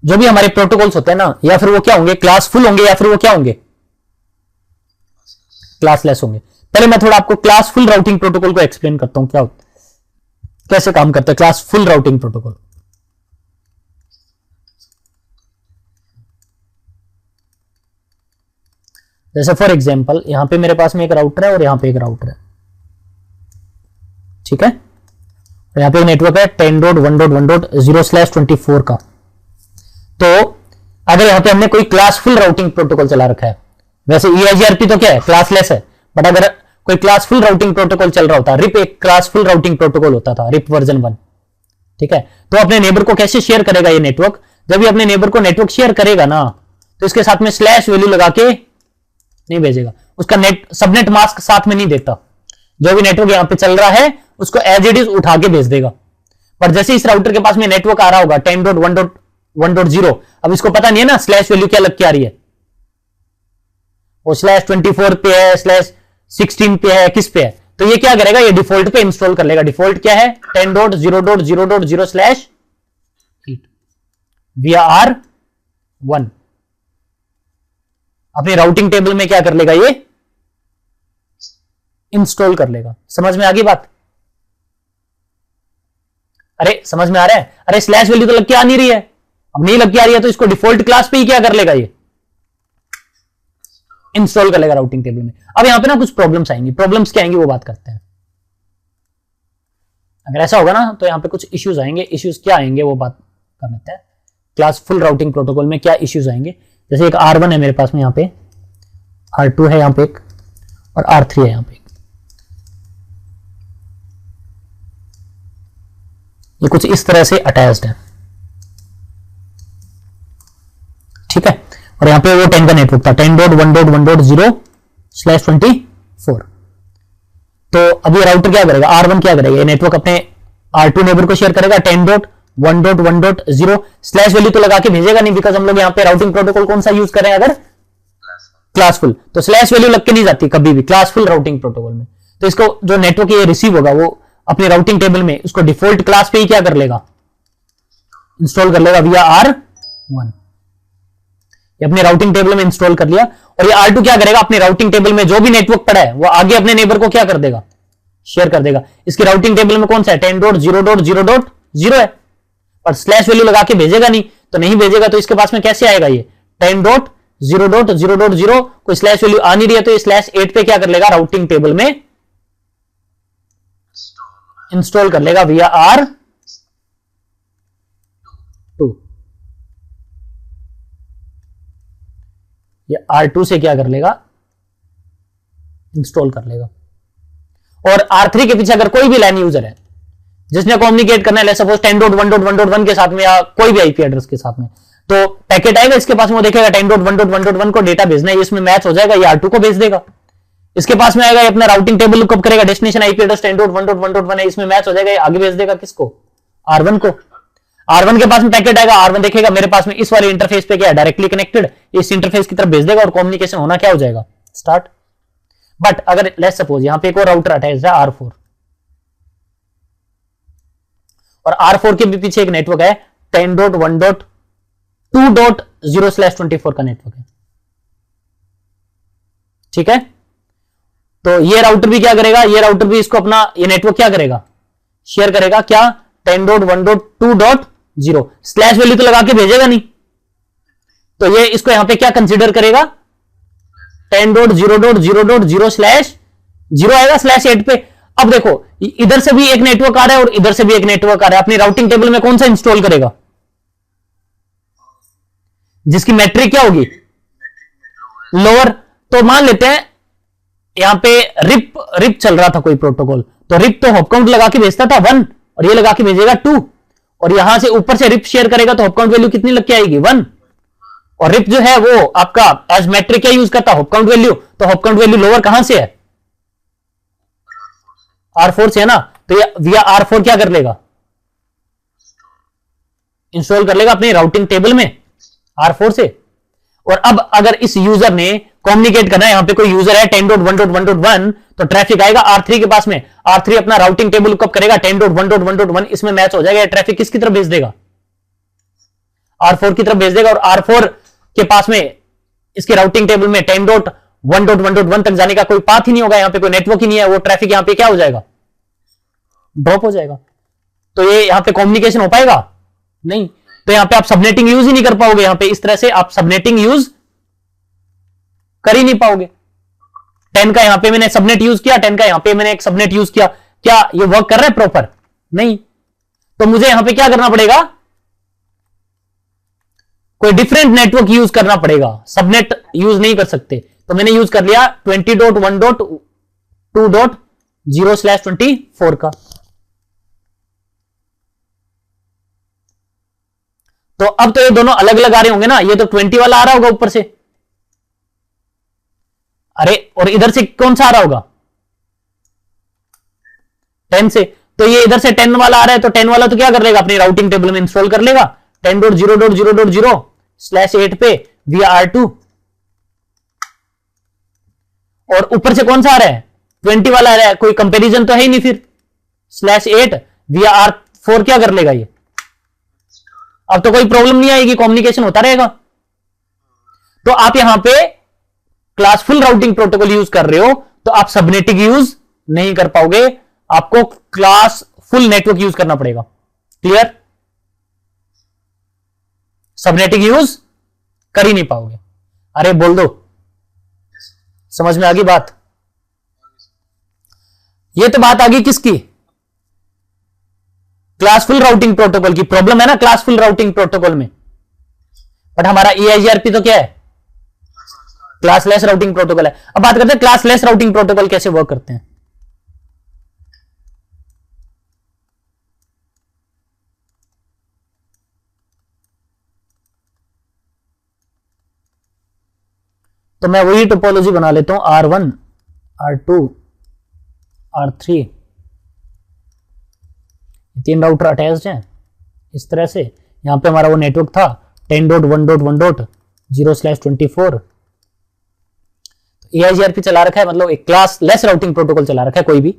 जो भी हमारे प्रोटोकॉल्स होते हैं ना, या फिर वो क्या होंगे, क्लासफुल होंगे, या फिर वो क्या होंगे, क्लासलेस होंगे। पहले मैं थोड़ा आपको क्लासफुल राउटिंग प्रोटोकॉल को एक्सप्लेन करता हूं, क्या होता है, कैसे काम करता है क्लासफुल राउटिंग प्रोटोकॉल। जैसे फॉर एग्जांपल यहां पे मेरे पास में एक राउटर है और यहां पे एक राउटर है, ठीक है, और यहां पे एक नेटवर्क है 10.1.1.0/24 का। तो अगर यहां पे हमने कोई क्लासफुल राउटिंग प्रोटोकॉल चला रखा है, वैसे EIGRP तो क्या है, क्लासलेस है, बट अगर कोई क्लासफुल राउटिंग प्रोटोकॉल चल रहा होता, रिप एक क्लासफुल राउटिंग प्रोटोकॉल होता था, रिप वर्जन 1, ठीक है, तो अपने नेबर को कैसे शेयर करेगा ये नेटवर्क, जब ये अपने नेबर को नेटवर्क शेयर करेगा ना, तो इसके साथ में स्लैश वैल्यू लगा के नहीं भेजेगा, उसका नेट सबनेट मास्क साथ में नहीं देता, जो भी नेटवर्क यहां पे चल रहा है उसको एज इट इज उठा के भेज देगा। पर जैसे इस राउटर के पास में नेटवर्क आ रहा होगा 10.1.1.0, अब इसको पता नहीं है ना स्लैश वैल्यू क्या लग के आ रही है, वो /24 पे है, /16 पे है, किस पे है, तो ये क्या करेगा, ये डिफॉल्ट पे इंस्टॉल कर लेगा। डिफॉल्ट क्या है, 10.0.0.0/8 via R1 अपनी राउटिंग टेबल में क्या कर लेगा, ये इंस्टॉल कर लेगा। समझ में आ गई बात? अरे समझ में आ रहा है? अरे स्लैश वैल्यू तो लग के आ नहीं रही है, अब नहीं लग के आ रही है तो इसको डिफॉल्ट क्लास पे ही क्या कर लेगा, ये इंस्टॉल कर लेगा राउटिंग टेबल में। अब यहां पे ना कुछ प्रॉब्लम्स आएंगी, प्रॉब्लम्स क्या आएंगी वो बात करते हैं। अगर ऐसा होगा ना तो यहां पे कुछ इश्यूज आएंगे, इश्यूज क्या आएंगे वो बात कर लेते हैं। क्लासफुल राउटिंग प्रोटोकॉल में क्या इश्यूज आएंगे, जैसे एक R1 है मेरे पास में, यहां पे R2 है यहां पे एक, और R3 है यहां पे एक, ये कुछ इस तरह से अटैच्ड है, ठीक है, और यहां पे वो 10 का नेटवर्क था 10.1.1.0/24। तो अब ये राउटर क्या करेगा, R1 क्या करेगा, ये नेटवर्क अपने R2 नेबर को शेयर करेगा 10.1.1.0, स्लैश वैल्यू तो लगा के भेजेगा नहीं, बिकॉज हम लोग यहाँ पे राउटिंग प्रोटोकॉल कौन सा यूज करें, अगर क्लासफुल, तो स्लैश वैल्यू लग के नहीं जाती कभी भी क्लासफुल राउटिंग प्रोटोकॉल में। तो इसको जो नेटवर्क ये रिसीव होगा वो अपनी राउटिंग टेबल में उसको डिफॉल्ट क्लास पे ही क्या कर लेगा, इंस्टॉल कर लेगा via R1। ये अपनी राउटिंग टेबल में इंस्टॉल कर लिया, और ये R2 क्या करेगा, अपनी राउटिंग टेबल में जो भी नेटवर्क पड़ा है वो आगे अपने नेबर को क्या कर देगा, शेयर कर देगा। इसकी राउटिंग टेबल में कौन सा है, 10.0.0.0 है, पर स्लैश वैल्यू लगा के भेजेगा नहीं, तो नहीं भेजेगा तो इसके पास में कैसे आएगा, ये 10.0.0.0 कोई स्लैश वैल्यू आ नहीं रही है, तो ये /8 पे क्या कर लेगा, राउटिंग टेबल में इंस्टॉल कर लेगा via R2। ये R2 से क्या कर लेगा, इंस्टॉल कर लेगा। और R3 के पीछे अगर कोई भी लाइन यूजर है जिसने कम्युनिकेट करना है, सपोज 10.1.1.1 के साथ में या कोई भी आईपी एड्रेस के साथ में, तो पैकेट आएगा इसके पास में, वो देखेगा 10.1.1.1 को डेटा भेजना है, इसमें मैच हो जाएगा, ये R2 को भेज देगा। इसके पास में आएगा, ये अपना राउटिंग टेबल लुकअप करेगा, डेस्टिनेशन आईपी एड्रेस 10.1.1.1 है, इसमें मैच हो जाएगा, ये आगे भेज देगा किसको, R1 को। R1 के पास में पैकेट आएगा, R1 देखेगा मेरे पास में इस वाले इंटरफेस पे क्या है, डायरेक्टली कनेक्टेड, इस इंटरफेस की तरफ भेज देगा और कम्युनिकेशन होना क्या हो जाएगा, स्टार्ट। बट अगर लेट्स सपोज यहां पे एक और राउटर अटैच है R4, और R4 के भी पीछे एक नेटवर्क है 10.1.2.0/24 का नेटवर्क है, ठीक है। तो ये राउटर भी क्या करेगा, ये राउटर भी इसको अपना ये नेटवर्क क्या करेगा, शेयर करेगा, क्या 10.1.2.0, स्लैश वैल्यू तो लगा के भेजेगा नहीं, तो ये इसको यहां पे क्या कंसीडर करेगा, 10.0.0.0/0 आएगा /8 पे। अब देखो इधर से भी एक नेटवर्क आ रहा है और इधर से भी एक नेटवर्क आ रहा है, अपनी राउटिंग टेबल में कौन सा इंस्टॉल करेगा, जिसकी मैट्रिक क्या होगी, लोअर। तो मान लेते हैं यहां पे रिप चल रहा था कोई प्रोटोकॉल, तो रिप तो हॉप काउंट लगा के भेजता था 1, और ये लगा के भेजेगा 2, और यहां से ऊपर से रिप शेयर करेगा तो हॉप काउंट वैल्यू कितनी लग के आएगी, 1। और रिप जो है वो आपका एज मैट्रिक क्या यूज करता है, हॉप काउंट वैल्यू, तो हॉप काउंट वैल्यू लोअर कहां से है, R4 से है ना, तो ये via R4 क्या कर लेगा, इंस्टॉल कर लेगा अपनी राउटिंग टेबल में R4 से। और अब अगर इस यूजर ने कम्युनिकेट करना है, यहां पे कोई यूजर है 10.1.1.1, तो ट्रैफिक आएगा R3 के पास में, R3 अपना राउटिंग टेबल लुकअप करेगा 10.1.1.1, इसमें मैच हो जाएगा, ट्रैफिक किसकी तरफ भेज देगा, R4 की तरफ भेज देगा, और R4 के पास में इसके राउटिंग टेबल में 10.1.1.1 तक जाने का कोई पाथ ही नहीं होगा, यहां पे कोई नेटवर्क ही नहीं है, वो ट्रैफिक यहां पे क्या हो जाएगा, ड्रॉप हो जाएगा। तो ये यहां पे कम्युनिकेशन हो पाएगा नहीं। तो यहां पे आप सबनेटिंग यूज ही नहीं कर पाओगे, यहां पे इस तरह से आप सबनेटिंग यूज कर ही नहीं पाओगे। 10 का यहां पे मैंने सबनेट यूज किया, 10 का यहां पे मैंने एक सबनेट यूज किया, क्या ये वर्क कर रहा है प्रॉपर? नहीं। तो मुझे यहां पे क्या करना पड़ेगा, कोई डिफरेंट नेटवर्क यूज करना पड़ेगा, सबनेट यूज नहीं कर सकते। तो मैंने यूज कर लिया 20.1.2.0/24 का। तो अब तो ये दोनों अलग अलग आ रहे होंगे ना, ये तो 20 वाला आ रहा होगा ऊपर से, अरे और इधर से कौन सा आ रहा होगा, 10 से। तो ये इधर से 10 वाला आ रहा है, तो 10 वाला तो क्या कर लेगा, अपनी राउटिंग टेबल में इंस्टॉल कर लेगा 10.0.0.0/8 पे VR2। और ऊपर से कौन सा आ रहा है, 20 वाला आ रहा है, कोई कंपैरिजन तो है ही नहीं फिर, /8 VR4 क्या कर लेगा ये, अब तो कोई प्रॉब्लम नहीं आएगी, कम्युनिकेशन होता रहेगा। तो आप यहां पे क्लासफुल राउटिंग प्रोटोकॉल यूज कर रहे हो, तो आप सबनेटिंग यूज नहीं कर पाओगे, आपको क्लास फुल नेटवर्क यूज करना पड़ेगा। क्लियर? सबनेटिंग यूज कर ही नहीं पाओगे। अरे बोल दो, समझ में आ गई बात? ये तो बात आ गई किसकी, क्लासफुल राउटिंग प्रोटोकॉल की। प्रॉब्लम है ना क्लासफुल राउटिंग प्रोटोकॉल में, बट हमारा EIGRP तो क्या है, क्लासलेस राउटिंग प्रोटोकॉल है। अब बात करते हैं क्लासलेस राउटिंग प्रोटोकॉल कैसे वर्क करते हैं। तो मैं वही टोपोलॉजी बना लेता हूं, R1 R2 R3, 3 router attached हैं इस तरह से। यहां पे हमारा वो नेटवर्क था 10.1.1.0/24। EIGRP चला रखा है, मतलब एक क्लास लेस राउटिंग प्रोटोकॉल चला रखा है कोई भी।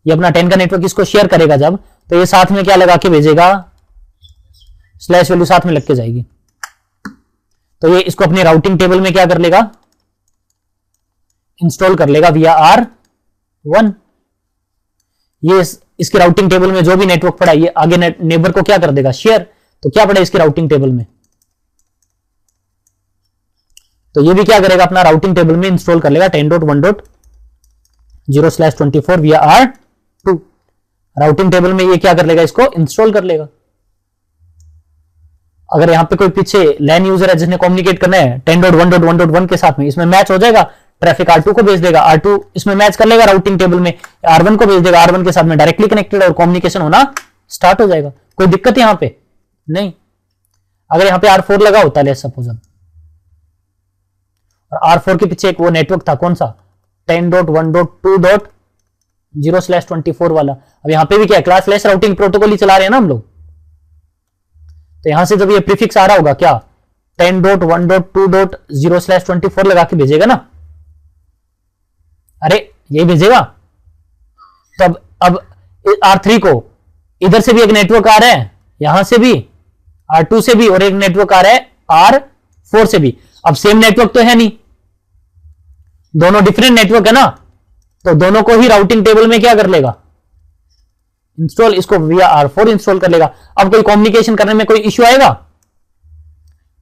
ये अपना 10 का नेटवर्क इसको शेयर करेगा जब, तो ये साथ में क्या लगा के भेजेगा, स्लैश वैल्यू साथ में लग के जाएगी। तो ये इसको अपने राउटिंग टेबल में क्या कर लेगा, इंस्टॉल कर लेगा VR1। ये इसके राउटिंग टेबल में जो भी नेटवर्क पड़ा, ये आगे नेबर को क्या कर देगा, शेयर। तो क्या पड़ा इसके राउटिंग टेबल में, तो ये भी क्या करेगा, अपना राउटिंग टेबल में इंस्टॉल कर लेगा 10.1.0/24 VR2। राउटिंग टेबल में ये क्या कर लेगा, इसको इंस्टॉल कर लेगा। अगर यहां पे कोई पीछे लैन यूजर है जिसने कम्युनिकेट करना है 10.1.1.1 के साथ में, इसमें मैच हो जाएगा, ट्रैफिक R2 को भेज देगा, R2 इसमें मैच कर लेगा राउटिंग टेबल में, R1 को भेज देगा, R1 के साथ में डायरेक्टली कनेक्टेड और कम्युनिकेशन होना स्टार्ट हो जाएगा। कोई दिक्कत यहां पे नहीं। अगर यहां पे R4 लगा होता है सपोज, और R4 के पीछे एक वो नेटवर्क था कौन सा, 10.1.2.0/24 वाला। अब यहां पे भी क्या क्लासलेस राउटिंग प्रोटोकॉल ही चला रहे हैं ना हम लोग। तो यहां से जब ये प्रीफिक्स आ रहा होगा क्या, 10.1.2.0/24 लगा के भेजेगा ना, अरे ये भेजेगा। तो अब R3 को इधर से भी एक नेटवर्क आ रहा है, यहां से भी R2 से भी, और एक नेटवर्क आ रहा है R4 से भी। अब सेम नेटवर्क तो है नहीं, दोनों डिफरेंट नेटवर्क है ना, तो दोनों को ही राउटिंग टेबल में क्या कर लेगा, इंस्टॉल, इसको VR4 इंस्टॉल कर लेगा। अब कोई कम्युनिकेशन करने में कोई इश्यू आएगा,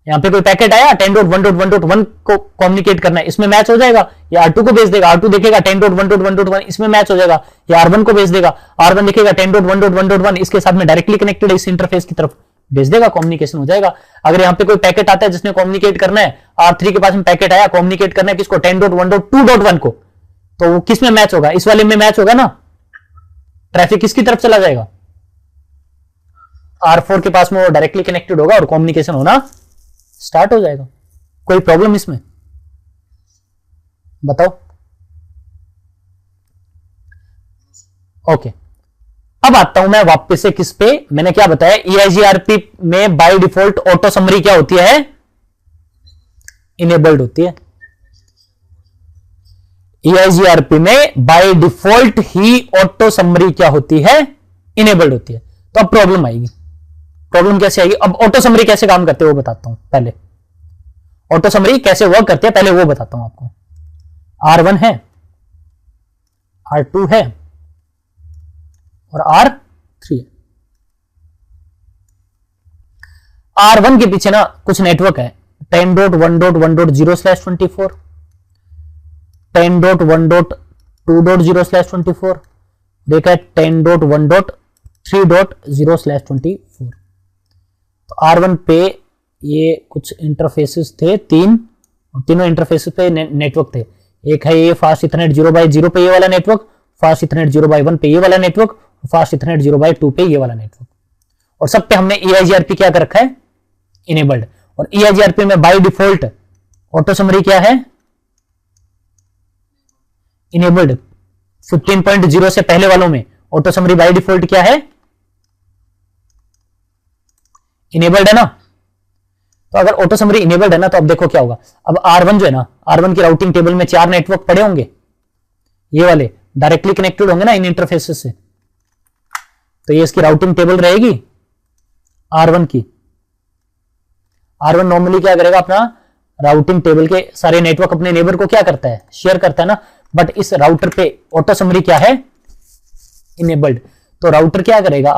यहां पे कोई पैकेट आया 10.1.1.1 को कम्युनिकेट करना है, इसमें मैच हो जाएगा, ये R2 को भेज देगा, R2 देखेगा 10.1.1.1 इसमें मैच हो जाएगा, ये R1 को भेज देगा, R1 देखेगा 10.1.1.1 इसके साथ में डायरेक्टली कनेक्टेड है, इस इंटरफेस की तरफ भेज देगा, कम्युनिकेशन हो जाएगा। अगर यहां पे कोई पैकेट आता है जिसने कम्युनिकेट करना है, R3 के पास में पैकेट आया, कम्युनिकेट करना है किसको, 10.1.2.1 को, तो वो किस में मैच होगा, इस वाले में मैच होगा ना, ट्रैफिक किसकी तरफ चला जाएगा, R4 के पास में वो डायरेक्टली कनेक्टेड होगा और कम्युनिकेशन होना स्टार्ट हो जाएगा। कोई प्रॉब्लम इसमें बताओ? ओके, अब आता हूं मैं वापस से किस पे, मैंने क्या बताया, EIGRP में बाय डिफॉल्ट ऑटो समरी क्या होती है, इनेबल्ड होती है। EIGRP में by default he auto summary क्या होती है, इनेबल्ड होती है। तो अब प्रॉब्लम आएगी, प्रॉब्लम कैसे आएगी। अब ऑटो समरी कैसे काम करते हैं वो बताता हूं। पहले ऑटो समरी कैसे वर्क करती है पहले वो बताता हूं आपको। R1 है, R2 है और R3 है। R1 के पीछे ना कुछ नेटवर्क है 10.1.1.0/24, 10.1.2.0/24, देखा है 10.1.3.0/24। तो R1 पे ये कुछ इंटरफेसेस थे तीन, और तीनों इंटरफेसेस पे नेटवर्क थे। एक है ये फास्ट इथरनेट 0/0 पे ये वाला नेटवर्क, फास्ट इथरनेट 0/1 पे ये वाला नेटवर्क, फास्ट इथरनेट 0/2 पे ये वाला नेटवर्क। और सब पे हमने EIGRP क्या कर रखा है, इनेबल्ड। और EIGRP में बाय डिफॉल्ट ऑटो समरी क्या है, इनेबल्ड। 15.0 से पहले वालों में ऑटो समरी बाय डिफॉल्ट क्या है, इनेबल्ड है ना। तो अगर ऑटो समरी इनेबल्ड है ना तो अब देखो क्या होगा। अब R1 जो है ना, R1 की राउटिंग टेबल में 4 नेटवर्क पड़े होंगे, ये वाले डायरेक्टली कनेक्टेड होंगे ना इन इंटरफेसेस से। तो ये इसकी राउटिंग टेबल रहेगी R1 की। R1 नॉर्मली क्या करेगा, अपना राउटिंग टेबल के सारे नेटवर्क अपने नेबर को क्या करता है, शेयर करता है ना। बट इस राउटर पे ऑटो समरी क्या है, इनेबल्ड। तो राउटर क्या करेगा,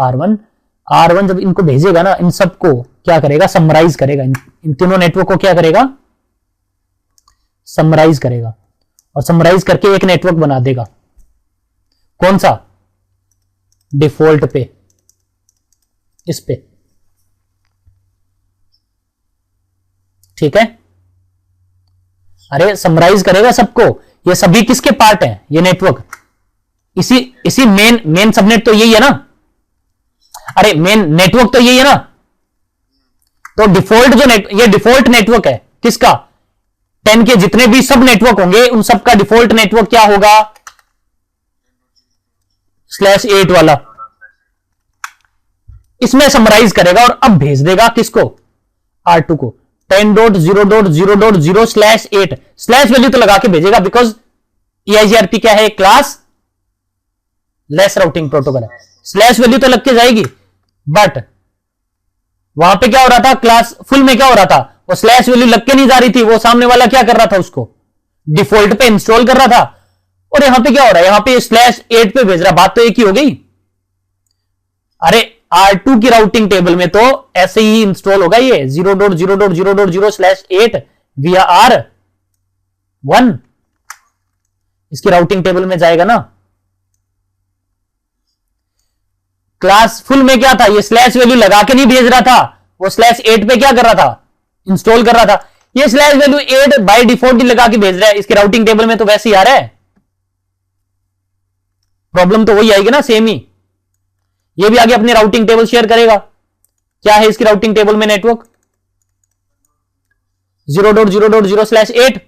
R1 जब इनको भेजेगा ना, इन सबको क्या करेगा, समराइज करेगा। इन तीनों नेटवर्क को क्या करेगा, समराइज करेगा। और समराइज करके एक नेटवर्क बना देगा, कौन सा, डिफॉल्ट पे, इस पे, ठीक है। अरे समराइज करेगा सबको, ये सभी किसके पार्ट हैं, ये नेटवर्क इसी मेन सबनेट तो यही है ना। अरे मेन नेटवर्क तो यही है ना। तो डिफॉल्ट जो ये डिफॉल्ट नेटवर्क है किसका, 10 के जितने भी सब नेटवर्क होंगे उन सबका डिफॉल्ट नेटवर्क क्या होगा, /8 वाला। इसमें समराइज करेगा और अब भेज देगा किसको, R2 को 10.0.0.0/8 स्लैश वैल्यू तो लगा के भेजेगा, बिकॉज EIGRP क्या है, क्लास लेस राउटिंग प्रोटोकॉल है। स्लैश वैल्यू तो लग के जाएगी, बट वहां पे क्या हो रहा था, क्लास फुल में क्या हो रहा था, वो स्लैश वैल्यू लग के नहीं जा रही थी, वो सामने वाला क्या कर रहा था, उसको डिफॉल्ट पे इंस्टॉल कर रहा था। और यहां पे क्या हो रहा है, यहां पे /8 पे भेज रहा, बात तो एक ही हो गई। अरे R2 की राउटिंग टेबल में तो ऐसे ही इंस्टॉल होगा ये 0.0.0.0/8 via R1, इसकी राउटिंग टेबल में जाएगा ना। क्लास फुल में क्या था, ये स्लैश वैल्यू लगा के नहीं भेज रहा था, वो /8 पे क्या कर रहा था, इंस्टॉल कर रहा था। ये /8 बाय डिफॉल्ट ही लगा के भेज रहा है, इसके राउटिंग टेबल में तो वैसे ही आ रहा है। प्रॉब्लम तो वही आएगी ना, सेम ही। ये भी आगे अपनी राउटिंग टेबल शेयर करेगा। क्या है इसकी राउटिंग टेबल में नेटवर्क, 0.0.0/8।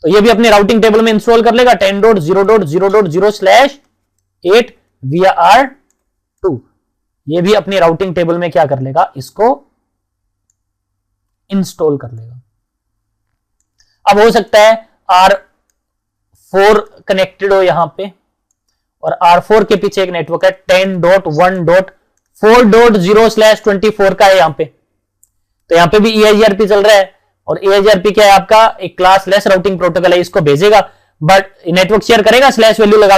तो ये भी अपनी राउटिंग टेबल में इंस्टॉल कर लेगा 10.0.0.0/8 via R2। ये भी अपनी राउटिंग टेबल में क्या कर लेगा, इसको इंस्टॉल कर लेगा। अब हो सकता है R4 कनेक्टेड हो यहां पे, और R4 के पीछे एक नेटवर्क है 10.1.4.0/24 का है यहां पे। तो यहां पे भी EIGRP चल रहा है, और EIGRP क्या है, आपका एक क्लास लेस राउटिंग प्रोटोकॉल है, इसको भेजेगा, बट नेटवर्क शेयर करेगा स्लैश वैल्यू लगा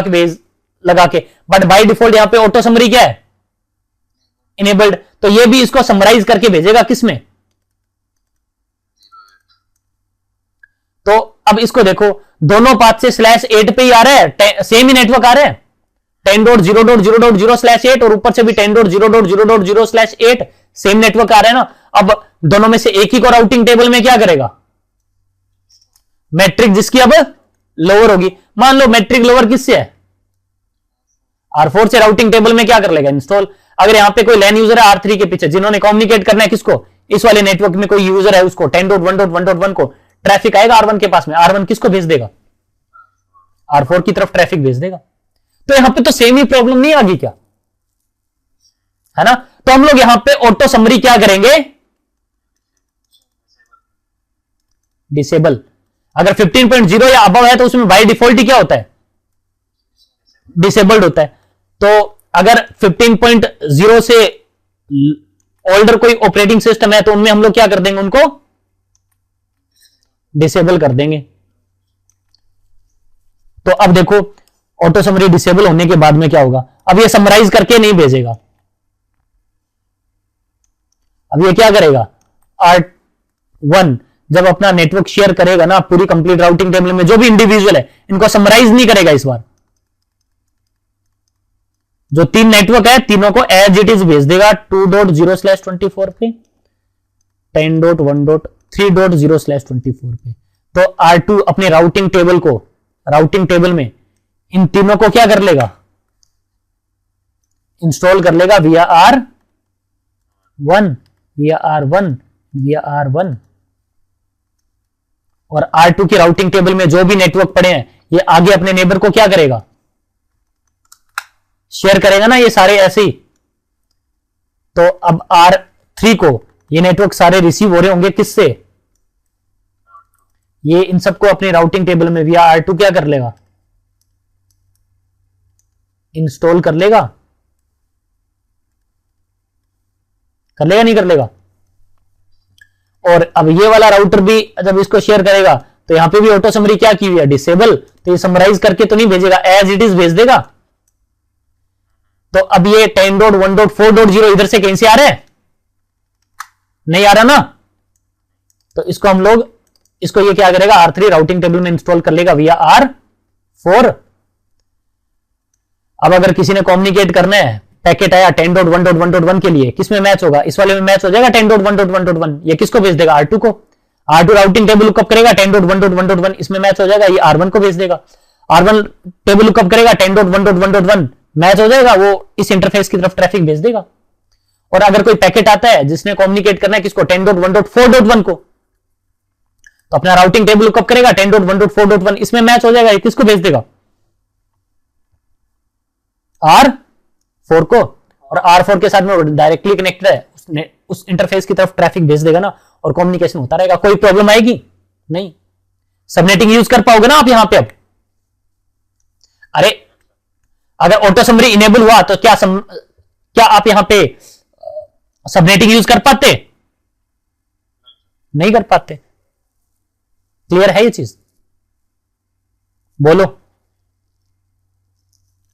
के, बट बाय डिफॉल्ट यहां पे ऑटो समरी क्या है, इनेबल्ड। तो ये भी इसको समराइज करके भेजेगा किसमें, तो अब इसको देखो, दोनों पाथ से /8 पे ही आ रहा है, सेम ही नेटवर्क आ रहा है 10.0.0.0/8, और ऊपर से भी 10.0.0.0/8 सेम नेटवर्क आ रहा है ना। अब दोनों में से एक ही को राउटिंग टेबल में क्या करेगा, मैट्रिक जिसकी अब लोअर होगी, मान लो मैट्रिक लोअर किससे है, R4 से, राउटिंग टेबल में क्या कर लेगा, इंस्टॉल। अगर यहां पे कोई लैन यूजर है R3 के पीछे, जिन्होंने कम्युनिकेट करना है किसको, इस वाले नेटवर्क में कोई यूजर है, उसको 10.1.1.1 को ट्रैफिक आएगा R1 के पास में, R1 किसको भेज देगा, R4 की तरफ ट्रैफिक भेज देगा। तो यहां पे तो सेम ही प्रॉब्लम नहीं आ गई क्या, है ना। तो हम लोग यहां पे ऑटो समरी क्या करेंगे, डिसेबल। अगर 15.0 या अबव है तो उसमें बाय डिफॉल्ट ही क्या होता है, डिसेबल्ड होता है। तो अगर 15.0 से ओल्डर कोई ऑपरेटिंग सिस्टम है तो उनमें हम लोग क्या कर देंगे, उनको डिसेबल कर देंगे। तो अब देखो ऑटो समरी डिसेबल होने के बाद में क्या होगा, अब ये समराइज करके नहीं भेजेगा, अब ये क्या करेगा, R1 जब अपना नेटवर्क शेयर करेगा ना पूरी कंप्लीट राउटिंग टेबल में जो भी इंडिविजुअल है इनको समराइज नहीं करेगा। इस बार जो 3 नेटवर्क है तीनों को एज इट इज भेज देगा 2.0/24 पे, 10.1.3.0/24 पे। तो R2 अपने राउटिंग टेबल में इन तीनों को क्या कर लेगा, इंस्टॉल कर लेगा via R1 और R2 की राउटिंग टेबल में जो भी नेटवर्क पड़े हैं ये आगे अपने नेबर को क्या करेगा, शेयर करेगा ना, ये सारे ऐसे ही। तो अब R3 को ये नेटवर्क सारे रिसीव हो रहे होंगे किससे, ये इन सबको अपनी राउटिंग टेबल में via R2 क्या कर लेगा, इंस्टॉल कर लेगा नहीं कर लेगा। और अब ये वाला राउटर भी जब इसको शेयर करेगा तो यहां पे भी ऑटो समरी क्या की हुई है, डिसेबल, तो ये समराइज करके तो नहीं भेजेगा, एज इट इज भेज देगा। तो अब ये 10.1.4.0 इधर से कहीं से आ रहा है, नहीं आ रहा ना, तो इसको हम लोग ये क्या करेगा, R3 राउटिंग टेबल में इंस्टॉल कर लेगा via R4। अब अगर किसी ने कम्युनिकेट करना है, पैकेट आया 10.1.1.1 के लिए, किसमें मैच होगा, इस वाले में मैच हो जाएगा 10.1.1.1, ये किसको भेज देगा, R2 को। R2 राउटिंग टेबल लुकअप करेगा 10.1.1.1, इसमें मैच हो जाएगा, ये R1 को भेज देगा। R1 टेबल लुकअप करेगा 10.1.1.1, मैच हो जाएगा, वो इस इंटरफेस की तरफ ट्रैफिक भेज देगा। और अगर कोई पैकेट आता है जिसने कम्युनिकेट करना है किसको, 10.1.4.1 को, तो अपना राउटिंग टेबल लुकअप करेगा 10.1.4.1, इसमें मैच हो जाएगा, ये किसको भेज देगा, R4 को। और R4 के साथ में डायरेक्टली कनेक्टेड है, उस इंटरफेस की तरफ ट्रैफिक भेज देगा ना, और कम्युनिकेशन होता रहेगा, कोई प्रॉब्लम आएगी नहीं। सबनेटिंग यूज कर पाओगे ना आप यहां पे। अब अरे अगर ऑटो समरी इनेबल हुआ तो क्या आप यहां पे सबनेटिंग यूज कर पाते, नहीं कर पाते। क्लियर है ये चीज, बोलो,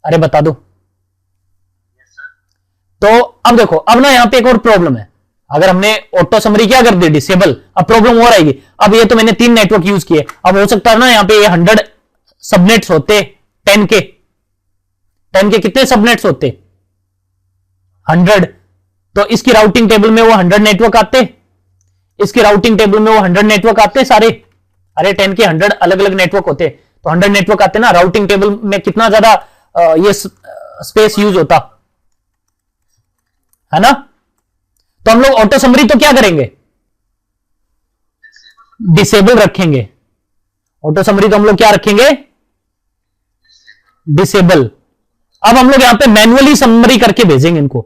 अरे बता दो। तो अब देखो, अब ना यहां पे एक और प्रॉब्लम है, अगर हमने ऑटो समरी क्या कर दी, डिसेबल, अब प्रॉब्लम और आएगी। अब ये तो मैंने 3 नेटवर्क यूज किए, अब हो सकता है ना यहां पे ये 100 सबनेट्स होते, 10 के कितने सबनेट्स होते, 100। तो इसकी राउटिंग टेबल में वो 100 नेटवर्क आते, इसकी राउटिंग टेबल में वो 100 नेटवर्क आते सारे। अरे 10 के 100 अलग अलग नेटवर्क होते, तो 100 नेटवर्क आते ना, राउटिंग टेबल में कितना ज्यादा ये स्पेस यूज होता है ना। तो हम लोग ऑटो समरी तो क्या करेंगे, डिसेबल रखेंगे। ऑटो समरी तो हम लोग क्या रखेंगे, डिसेबल। अब हम लोग यहां पे मैन्युअली समरी करके भेजेंगे इनको,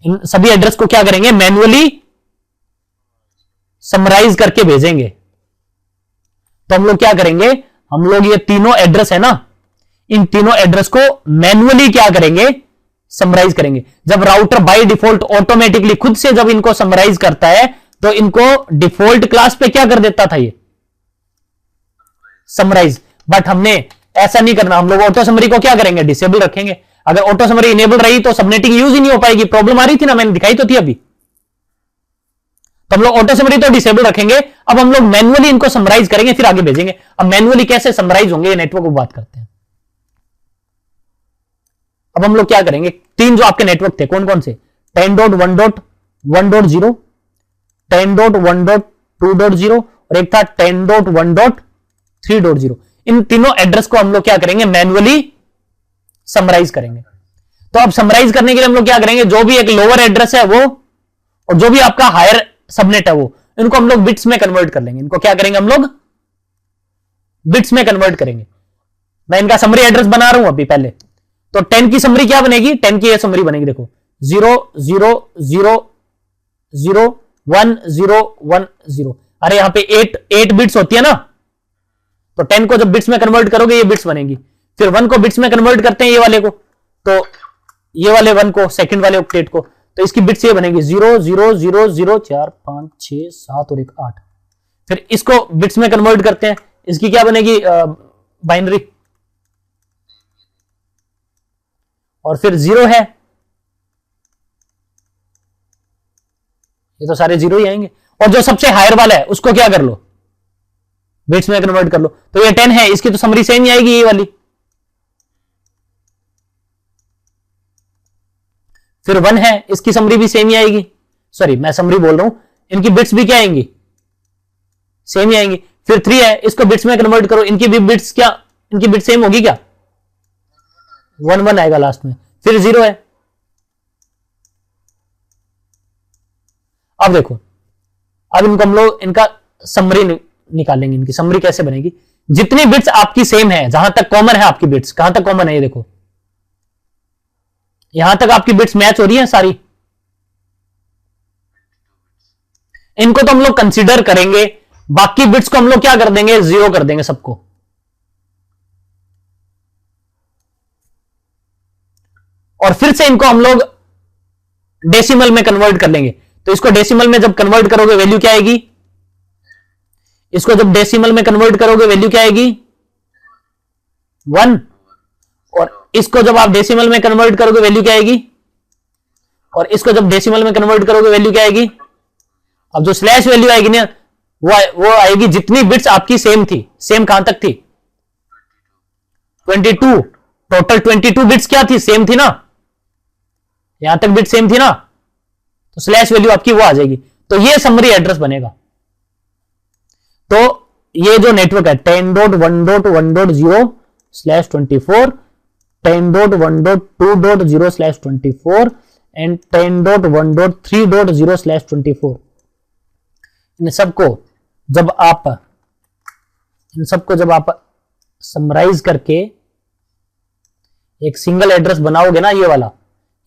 इन सभी एड्रेस को क्या करेंगे, मैन्युअली समराइज करके भेजेंगे। तो हम लोग क्या करेंगे, हम लोग ये तीनों एड्रेस है ना, इन तीनों एड्रेस को मैन्युअली क्या करेंगे, समराइज करेंगे। जब राउटर बाय डिफॉल्ट ऑटोमेटिकली खुद से जब इनको समराइज करता है तो इनको डिफॉल्ट क्लास पे क्या कर देता था, ये समराइज। बट हमने ऐसा नहीं करना, हम लोग ऑटो समरी को क्या करेंगे, डिसेबल रखेंगे। अगर ऑटो समरी इनेबल रही तो सबनेटिंग यूज ही नहीं हो पाएगी, प्रॉब्लम आ रही थी ना, मैंने दिखाई तो थी अभी। तो हम लोग ऑटो समरी तो डिसेबल रखेंगे, अब हम लोग मैन्युअली इनको समराइज करेंगे, फिर आगे भेजेंगे। अब मैन्युअली कैसे समराइज होंगे, ये नेटवर्क को बात करते हैं। अब हम लोग क्या करेंगे, 3 जो आपके नेटवर्क थे कौन कौन से, 10.1.1.0, 10.1.2.0 और एक था 10.1.3.0। इन तीनों एड्रेस को हम लोग क्या करेंगे, मैन्युअली समराइज करेंगे। तो अब समराइज करने के लिए हम लोग क्या करेंगे, जो भी एक लोअर एड्रेस है वो और जो भी आपका हायर सबनेट है वो, इनको हम लोग बिट्स में कन्वर्ट कर लेंगे। इनको क्या करेंगे, हम लोग बिट्स में कन्वर्ट करेंगे। मैं इनका समरी एड्रेस बना रहा हूं अभी पहले। तो 10 की समरी क्या बनेगी, 10 की ये समरी बनेगी, देखो 0 0 0 0 1 0 1 0। अरे यहां पे 8 बिट्स होती है ना, तो 10 को जब बिट्स में कन्वर्ट करोगे ये बिट्स बनेगी। फिर 1 को बिट्स में कन्वर्ट करते हैं ये वाले को, तो ये वाले 1 को, सेकंड वाले ऑक्टेट को, तो तो इसकी बिट्स ये बनेगी 0 0 0 0 4 5 6 7 और 1 8। फिर इसको बिट्स में कन्वर्ट करते हैं, इसकी क्या बनेगी बाइनरी, और फिर 0 है, ये तो सारे 0 ही आएंगे। और जो सबसे हायर वाला है उसको क्या कर लो, बिट्स में कन्वर्ट कर लो। तो ये 10 है, इसकी तो समरी सेम ही आएगी ये वाली। फिर 1 है, इसकी समरी भी सेम ही आएगी। सॉरी मैं समरी बोल रहा हूं, इनकी बिट्स भी क्या आएंगी, सेम ही आएंगी। फिर 3 है, इसको बिट्स में कन्वर्ट करो, इनकी भी बिट्स क्या, इनकी बिट्स सेम होगी क्या, 1 1 आएगा लास्ट में। फिर 0 है। अब देखो, अब इनको हम लोग इनका समरी निकालेंगे। इनकी समरी कैसे बनेगी, जितनी बिट्स आपकी सेम है, जहां तक कॉमन है आपकी बिट्स, कहां तक कॉमन है ये देखो, यहां तक आपकी बिट्स मैच हो रही है सारी, इनको तो हम लोग कंसीडर करेंगे, बाकी बिट्स को हम लोग क्या कर देंगे, 0 कर देंगे सबको। और फिर से इनको हम लोग डेसिमल में कन्वर्ट कर लेंगे। तो इसको डेसिमल में जब कन्वर्ट करोगे वैल्यू क्या आएगी, इसको जब डेसिमल में कन्वर्ट करोगे वैल्यू क्या आएगी 1, और इसको जब आप डेसिमल में कन्वर्ट करोगे वैल्यू क्या आएगी, और इसको जब डेसिमल में कन्वर्ट करोगे वैल्यू क्या आएगी। अब जो स्लैश वैल्यू आएगी ना वो आएगी जितनी बिट्स आपकी सेम थी। सेम कहां तक थी, 22, टोटल 22 बिट्स क्या थी, सेम थी ना, यहां तक बिट सेम थी ना, तो स्लैश वैल्यू आपकी वो आ जाएगी। तो ये समरी एड्रेस बनेगा। तो ये जो नेटवर्क है 10.1.1.0/24, 10.1.2.0/24 एंड 10.1.3.0/24, इन सबको जब आप समराइज करके एक सिंगल एड्रेस बनाओगे ना, ये वाला,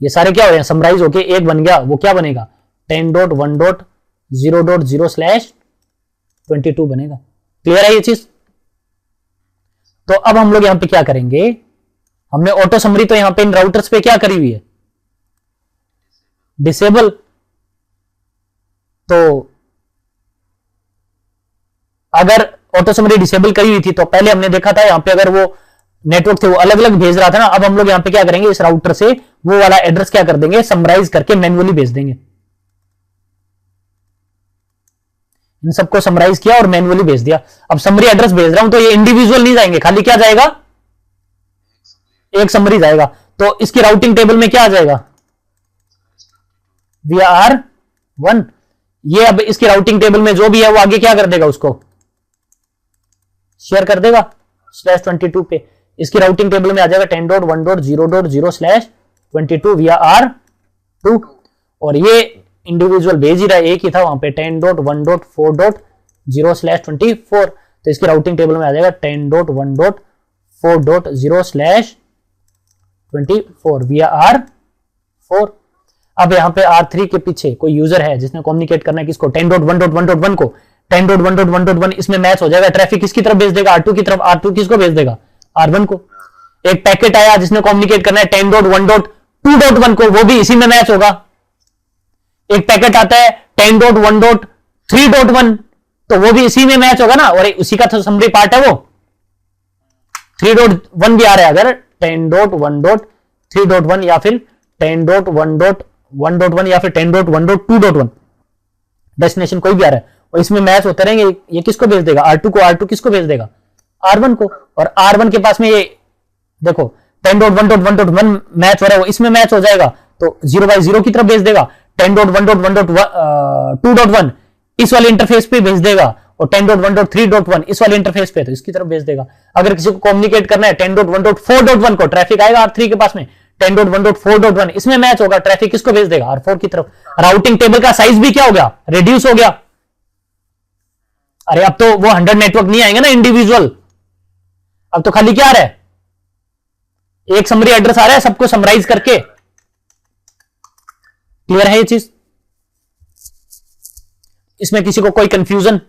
ये सारे क्या हो रहे हैं, समराइज होके एक बन गया, वो क्या बनेगा 10.1.0.0/22 बनेगा। क्लियर है ये चीज। तो अब हम लोग यहां पे क्या करेंगे, हमने ऑटो समरी तो यहां पे इन राउटर्स पे क्या करी हुई है, डिसेबल। तो अगर ऑटो समरी डिसेबल करी हुई थी तो पहले हमने देखा था यहां पे अगर वो नेटवर्क थे वो अलग अलग भेज रहा था ना, अब हम लोग यहां पे क्या करेंगे, इस राउटर से वो वाला एड्रेस क्या कर देंगे, समराइज करके मैन्युअली भेज देंगे। इन सबको समराइज किया और मैन्युअली भेज दिया। अब समरी एड्रेस भेज रहा हूं तो ये इंडिविजुअल नहीं जाएंगे, खाली क्या जाएगा, एक समरी जाएगा। तो इसकी राउटिंग टेबल में क्या आ जाएगा, VR1। ये अब इसकी राउटिंग टेबल में जो भी है वो आगे क्या कर देगा, उसको शेयर कर देगा /22 पे। इसकी राउटिंग टेबल में आ जाएगा 10.1.0.0/22 VR2, और ये इंडिविजुअल भेज ही रहा है, एक ही था वहां पे 10.1.4.0/24, तो इसकी राउटिंग टेबल में आ जाएगा 10.1.4.0/24 VR4। अब यहां पे R3 के पीछे कोई यूजर है जिसने कम्युनिकेट करना है किसको, 10.1.1.1 को, 10.1.1.1 इसमें मैच हो जाएगा, ट्रैफिक किसकी तरफ भेज देगा, R2 की तरफ। R2 किसको भेज देगा, R1 को। एक पैकेट आया जिसने कम्युनिकेट करना है 10.1.2.1 को, वो भी इसी में मैच होगा। एक पैकेट आता है 10.1.3.1, तो वो भी इसी में मैच होगा ना, और उसी का समरी पार्ट है वो 3.1 भी आ रहा है, अगर 10.1.3.1 या फिर 10.1.1.1 या फिर 10.1.2.1 डेस्टिनेशन कोई भी आ रहा है, और इसमें मैच होते रहेंगे। ये किसको भेज देगा, R2 को। R2 किसको भेज देगा, R1 को। और R1 के पास में ये देखो 10.1.1.1 मैच हो रहा है, वो इसमें मैच हो जाएगा, तो 0/0 की तरफ भेज देगा। 10.1.1.2.1 इस वाले इंटरफेस पे भेज देगा, और 10.1.3.1 इस वाले इंटरफेस पे, तो इसकी तरफ भेज देगा। अगर किसी को कम्युनिकेट करना है 10.1.4.1 को, ट्रैफिक आएगा R3 के पास में 10.1.4.1 इसमें मैच होगा, ट्रैफिक किसको भेज देगा, R4 की तरफ। राउटिंग टेबल का साइज भी क्या हो गया, रिड्यूस हो गया। अरे अब तो वो 100 नेटवर्क नहीं आएंगे ना इंडिविजुअल, अब तो खाली क्या आ रहा है, एक समरी एड्रेस आ रहा है सबको समराइज करके। क्लियर है ये चीज, इसमें किसी को कोई कंफ्यूजन